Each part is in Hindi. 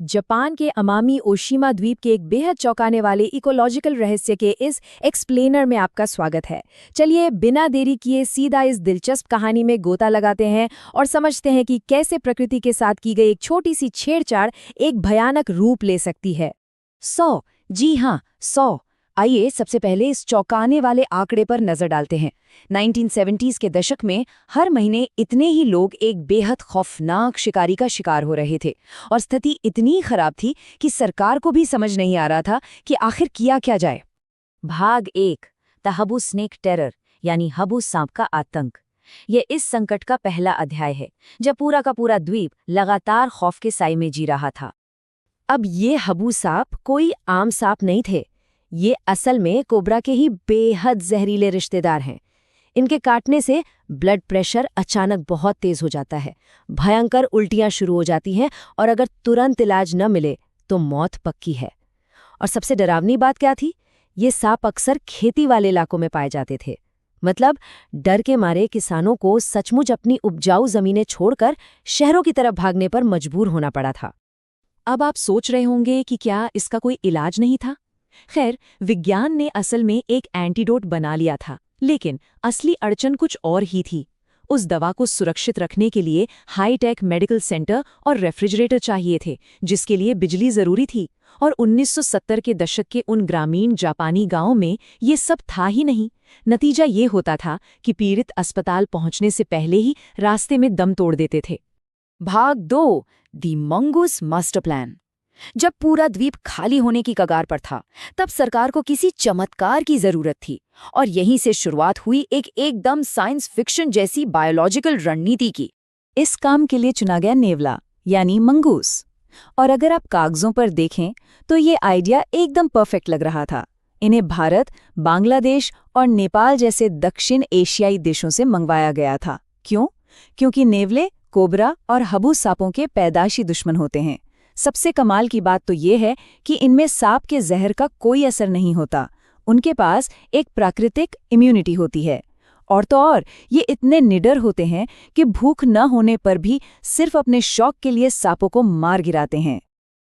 जापान के अमामी ओशिमा द्वीप के एक बेहद चौंकाने वाले इकोलॉजिकल रहस्य के इस एक्सप्लेनर में आपका स्वागत है। चलिए बिना देरी किए सीधा इस दिलचस्प कहानी में गोता लगाते हैं और समझते हैं कि कैसे प्रकृति के साथ की गई एक छोटी सी छेड़छाड़ एक भयानक रूप ले सकती है। 100, जी हाँ 100। आइए सबसे पहले इस चौंकाने वाले आंकड़े पर नजर डालते हैं। 1970s के दशक में हर महीने इतने ही लोग एक बेहद खौफनाक शिकारी का शिकार हो रहे थे और स्थिति इतनी खराब थी कि सरकार को भी समझ नहीं आ रहा था कि आखिर किया क्या जाए। भाग 1, द हबू स्नेक टेरर यानी हबू सांप का आतंक। ये इस संकट का पहला अध्याय है, जब पूरा का पूरा द्वीप लगातार खौफ के साए में जी रहा था। अब ये हबू सांप कोई आम सांप नहीं थे, ये असल में कोबरा के ही बेहद जहरीले रिश्तेदार हैं। इनके काटने से ब्लड प्रेशर अचानक बहुत तेज हो जाता है, भयंकर उल्टियां शुरू हो जाती हैं और अगर तुरंत इलाज न मिले तो मौत पक्की है। और सबसे डरावनी बात क्या थी? ये सांप अक्सर खेती वाले इलाकों में पाए जाते थे। मतलब डर के मारे किसानों को सचमुच अपनी उपजाऊ जमीनें छोड़कर शहरों की तरफ भागने पर मजबूर होना पड़ा था। अब आप सोच रहे होंगे कि क्या इसका कोई इलाज नहीं था? खैर, विज्ञान ने असल में एक एंटीडोट बना लिया था, लेकिन असली अड़चन कुछ और ही थी। उस दवा को सुरक्षित रखने के लिए हाई-टेक मेडिकल सेंटर और रेफ्रिजरेटर चाहिए थे, जिसके लिए बिजली जरूरी थी। और 1970 के दशक के उन ग्रामीण जापानी गांवों में ये सब था ही नहीं। नतीजा ये होता था कि पीड़ित अस्पताल पहुंचने से पहले ही रास्ते में दम तोड़ देते थे। भाग 2, द मंगूस मास्टर प्लान। जब पूरा द्वीप खाली होने की कगार पर था, तब सरकार को किसी चमत्कार की जरूरत थी और यहीं से शुरुआत हुई एक एकदम साइंस फिक्शन जैसी बायोलॉजिकल रणनीति की। इस काम के लिए चुना गया नेवला यानी मंगूस। और अगर आप कागजों पर देखें तो ये आइडिया एकदम परफेक्ट लग रहा था। इन्हें भारत, बांग्लादेश और नेपाल जैसे दक्षिण एशियाई देशों से मंगवाया गया था। क्यों? क्योंकि नेवले, कोबरा और हबू सांपों के पैदाशी दुश्मन होते हैं। सबसे कमाल की बात तो ये है कि इनमें सांप के जहर का कोई असर नहीं होता। उनके पास एक प्राकृतिक इम्यूनिटी होती है। और तो और ये इतने निडर होते हैं कि भूख न होने पर भी सिर्फ अपने शौक के लिए सांपों को मार गिराते हैं।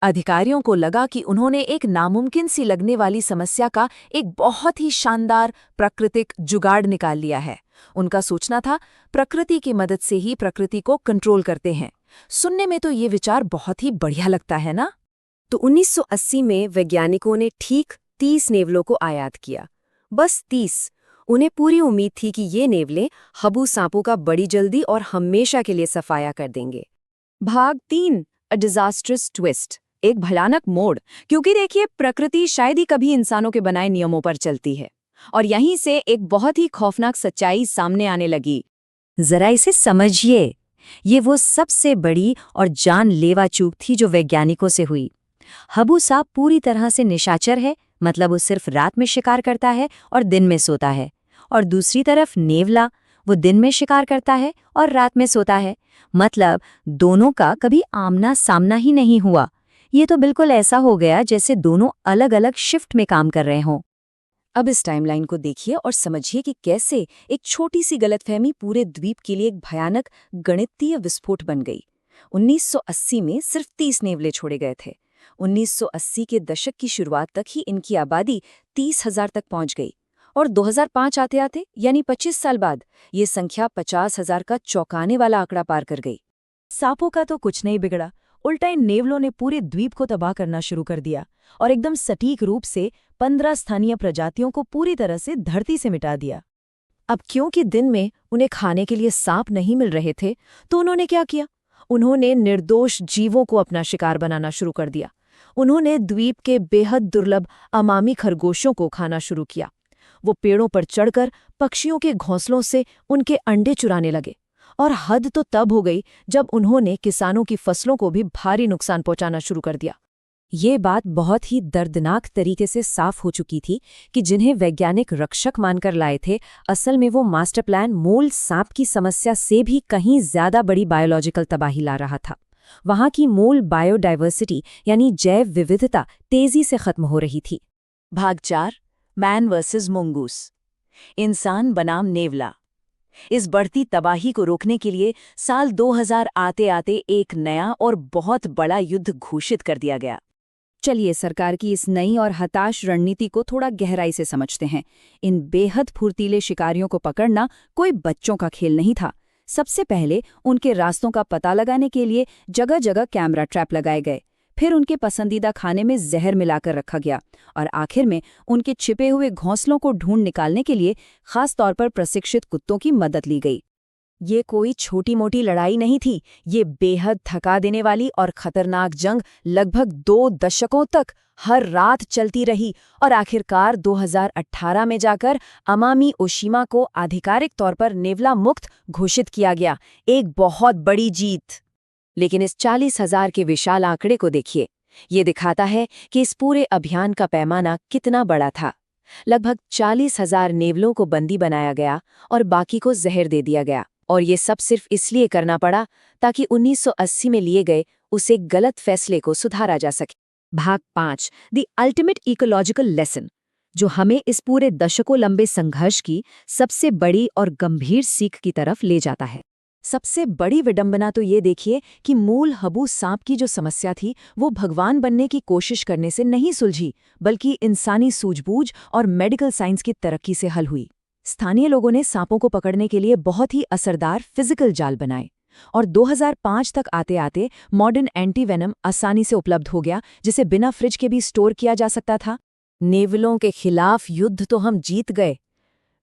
अधिकारियों को लगा कि उन्होंने एक नामुमकिन सी लगने वाली समस्या का एक बहुत ही शानदार प्राकृतिक जुगाड़ निकाल लिया है। उनका सोचना था, प्रकृति की मदद से ही प्रकृति को कंट्रोल करते हैं। सुनने में तो ये विचार बहुत ही बढ़िया लगता है ना? तो 1980 में वैज्ञानिकों ने ठीक 30 नेवलों को आयात किया। बस 30। उन्हें पूरी उम्मीद थी कि ये नेवले हबू सांपों का बड़ी जल्दी और हमेशा के लिए सफाया कर देंगे। भाग 3, अ डिजास्ट्रस ट्विस्ट, एक भयानक मोड़। क्योंकि देखिए, प्रकृति शायद ही कभी इंसानों के बनाए नियमों पर चलती है और यहीं से एक बहुत ही खौफनाक सच्चाई सामने आने लगी। जरा इसे समझिए। ये वो सबसे बड़ी और जानलेवा चूक थी जो वैज्ञानिकों से हुई। हबू सांप पूरी तरह से निशाचर है, मतलब वो सिर्फ रात में शिकार करता है और दिन में सोता है। और दूसरी तरफ नेवला, वो दिन में शिकार करता है और रात में सोता है। मतलब दोनों का कभी आमना सामना ही नहीं हुआ। ये तो बिल्कुल ऐसा हो गया जैसे दोनों अलग अलग शिफ्ट में काम कर रहे हों। अब इस टाइमलाइन को देखिए और समझिए कि कैसे एक छोटी सी गलतफहमी पूरे द्वीप के लिए एक भयानक गणितीय विस्फोट बन गई। 1980 में सिर्फ 30 नेवले छोड़े गए थे। 1980 के दशक की शुरुआत तक ही इनकी आबादी 30,000 तक पहुंच गई और 2005 आते आते यानी 25 साल बाद ये संख्या 50,000 का चौंकाने वाला आंकड़ा पार कर गई। सांपों का तो कुछ नहीं बिगड़ा, उल्टा इन नेवलों ने पूरे द्वीप को तबाह करना शुरू कर दिया और एकदम सटीक रूप से 15 स्थानीय प्रजातियों को पूरी तरह से धरती से मिटा दिया। अब क्योंकि दिन में उन्हें खाने के लिए सांप नहीं मिल रहे थे, तो उन्होंने क्या किया? उन्होंने निर्दोष जीवों को अपना शिकार बनाना शुरू कर दिया। उन्होंने द्वीप के बेहद दुर्लभ अमामी खरगोशों को खाना शुरू किया। वो पेड़ों पर चढ़कर पक्षियों के घोंसलों से उनके अंडे चुराने लगे। और हद तो तब हो गई जब उन्होंने किसानों की फसलों को भी भारी नुकसान पहुंचाना शुरू कर दिया। ये बात बहुत ही दर्दनाक तरीके से साफ हो चुकी थी कि जिन्हें वैज्ञानिक रक्षक मानकर लाए थे, असल में वो मास्टर प्लान मूल सांप की समस्या से भी कहीं ज्यादा बड़ी बायोलॉजिकल तबाही ला रहा था। वहां की मूल बायोडाइवर्सिटी यानी जैव विविधता तेजी से खत्म हो रही थी। भाग 4, मैन वर्सेस मंगूस, इंसान बनाम नेवला। इस बढ़ती तबाही को रोकने के लिए साल 2000 आते आते एक नया और बहुत बड़ा युद्ध घोषित कर दिया गया। चलिए सरकार की इस नई और हताश रणनीति को थोड़ा गहराई से समझते हैं। इन बेहद फुर्तीले शिकारियों को पकड़ना कोई बच्चों का खेल नहीं था। सबसे पहले उनके रास्तों का पता लगाने के लिए जगह जगह कैमरा ट्रैप लगाए गए, फिर उनके पसंदीदा खाने में जहर मिलाकर रखा गया और आखिर में उनके छिपे हुए घोंसलों को ढूंढ निकालने के लिए खास तौर पर प्रशिक्षित कुत्तों की मदद ली गई। ये कोई छोटी मोटी लड़ाई नहीं थी, ये बेहद थका देने वाली और खतरनाक जंग लगभग 2 दशकों तक हर रात चलती रही और आखिरकार 2018 में जाकर अमामी ओशिमा को आधिकारिक तौर पर नेवला मुक्त घोषित किया गया। एक बहुत बड़ी जीत। लेकिन इस 40,000 के विशाल आंकड़े को देखिए। ये दिखाता है कि इस पूरे अभियान का पैमाना कितना बड़ा था। लगभग 40,000 नेवलों को बंदी बनाया गया और बाकी को जहर दे दिया गया, और ये सब सिर्फ इसलिए करना पड़ा ताकि 1980 में लिए गए उस एक गलत फैसले को सुधारा जा सके। भाग 5, द अल्टीमेट इकोलॉजिकल लेसन, जो हमें इस पूरे दशकों लंबे संघर्ष की सबसे बड़ी और गंभीर सीख की तरफ ले जाता है। सबसे बड़ी विडंबना तो ये देखिए कि मूल हबू सांप की जो समस्या थी वो भगवान बनने की कोशिश करने से नहीं सुलझी, बल्कि इंसानी सूझबूझ और मेडिकल साइंस की तरक्की से हल हुई। स्थानीय लोगों ने सांपों को पकड़ने के लिए बहुत ही असरदार फिजिकल जाल बनाए और 2005 तक आते आते मॉडर्न एंटीवेनम आसानी से उपलब्ध हो गया, जिसे बिना फ्रिज के भी स्टोर किया जा सकता था। नेवलों के खिलाफ युद्ध तो हम जीत गए,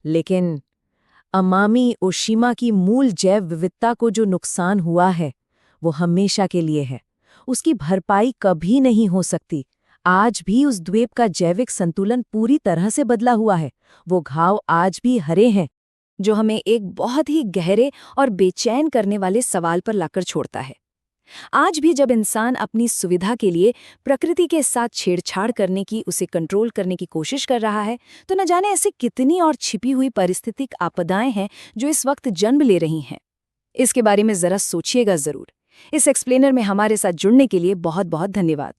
लेकिन अमामी ओशिमा की मूल जैव विविधता को जो नुकसान हुआ है वो हमेशा के लिए है। उसकी भरपाई कभी नहीं हो सकती। आज भी उस द्वीप का जैविक संतुलन पूरी तरह से बदला हुआ है। वो घाव आज भी हरे हैं, जो हमें एक बहुत ही गहरे और बेचैन करने वाले सवाल पर लाकर छोड़ता है। आज भी जब इंसान अपनी सुविधा के लिए प्रकृति के साथ छेड़छाड़ करने की, उसे कंट्रोल करने की कोशिश कर रहा है, तो न जाने ऐसी कितनी और छिपी हुई पारिस्थितिक आपदाएं हैं जो इस वक्त जन्म ले रही हैं। इसके बारे में जरा सोचिएगा जरूर। इस एक्सप्लेनर में हमारे साथ जुड़ने के लिए बहुत बहुत धन्यवाद।